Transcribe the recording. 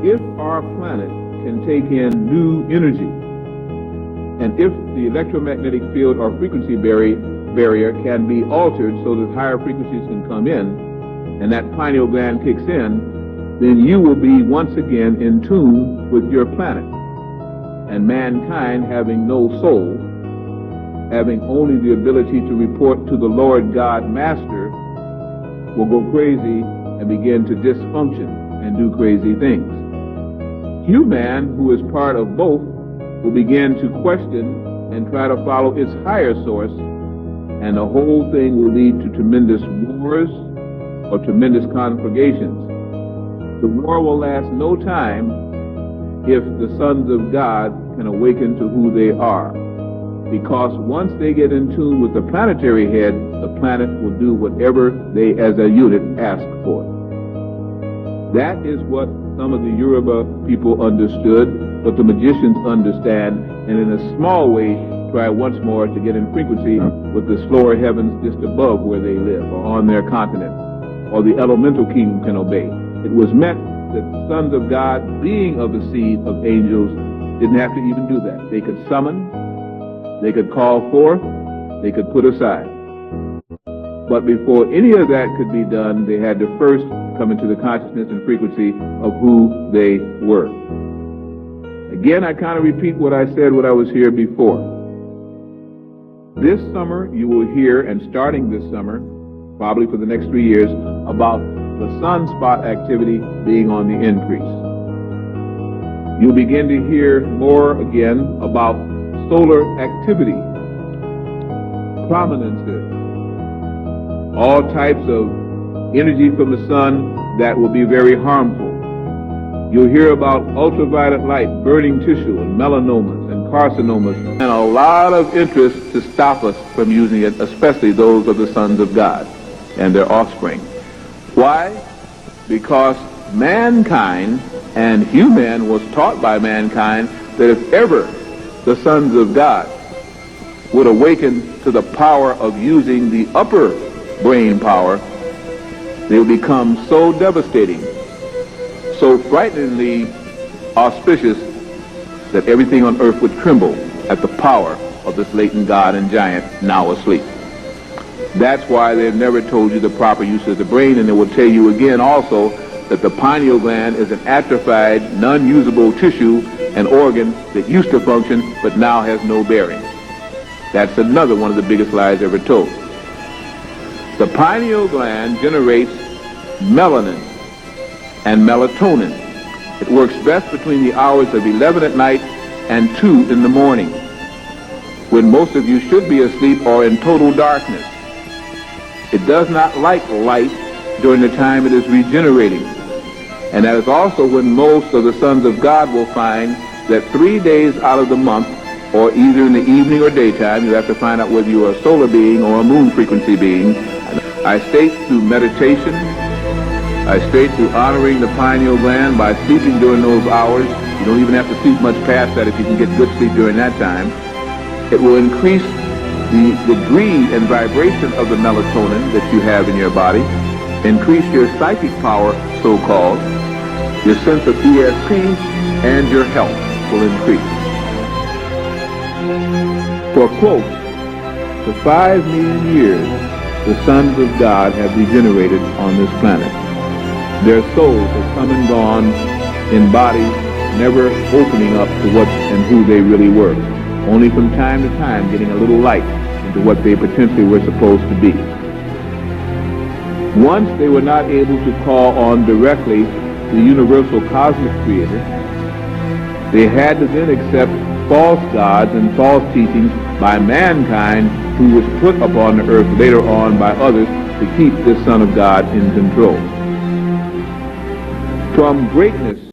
If our planet can take in new energy, and if the electromagnetic field or frequency barrier can be altered so that higher frequencies can come in, and that pineal gland kicks in, then you will be once again in tune with your planet. And mankind, having no soul, having only the ability to report to the Lord God Master, will go crazy and begin to dysfunction and do crazy things. Human, who is part of both, will begin to question and try to follow its higher source, and the whole thing will lead to tremendous wars or tremendous conflagrations. The war will last no time if the sons of God can awaken to who they are, because once they get in tune with the planetary head, the planet will do whatever they as a unit ask for. That is what some of the Yoruba people understood, what the magicians understand, and in a small way try once more to get in frequency with the slower heavens just above where they live, or on their continent, or the elemental kingdom can obey. It was meant that the sons of God, being of the seed of angels, didn't have to even do that. They could summon, they could call forth, they could put aside. But before any of that could be done, they had to first come into the consciousness and frequency of who they were. Again, I kind of repeat what I said when I was here before. This summer, you will hear, and starting this summer, probably for the next 3 years, about the sunspot activity being on the increase. You'll begin to hear more again about solar activity, prominences, all types of energy from the sun that will be very harmful. You'll hear about ultraviolet light, burning tissue, and melanomas and carcinomas, and a lot of interest to stop us from using it, especially those of the sons of God and their offspring. Why? Because mankind and human was taught by mankind that if ever the sons of God would awaken to the power of using the upper brain power, they would become so devastating, so frighteningly auspicious, that everything on earth would tremble at the power of this latent God and giant now asleep. That's why they've never told you the proper use of the brain, and they will tell you again also that the pineal gland is an atrophied, non-usable tissue and organ that used to function but now has no bearing. That's another one of the biggest lies ever told. The pineal gland generates melanin and melatonin. It works best between the hours of 11 at night and 2 in the morning, when most of you should be asleep or in total darkness. It does not like light during the time it is regenerating. And that is also when most of the sons of God will find that 3 days out of the month, or either in the evening or daytime, you have to find out whether you are a solar being or a moon frequency being. I state through meditation, I state through honoring the pineal gland by sleeping during those hours. You don't even have to sleep much past that if you can get good sleep during that time. It will increase the degree and vibration of the melatonin that you have in your body, increase your psychic power, so-called, your sense of ESP, and your health will increase. For quote, for 5 million years, the sons of God have degenerated on this planet. Their souls have come and gone in bodies never opening up to what and who they really were, only from time to time getting a little light into what they potentially were supposed to be. Once they were not able to call on directly the universal cosmic creator, they had to then accept false gods and false teachings by mankind, who was put upon the earth later on by others to keep this Son of God in control. From greatness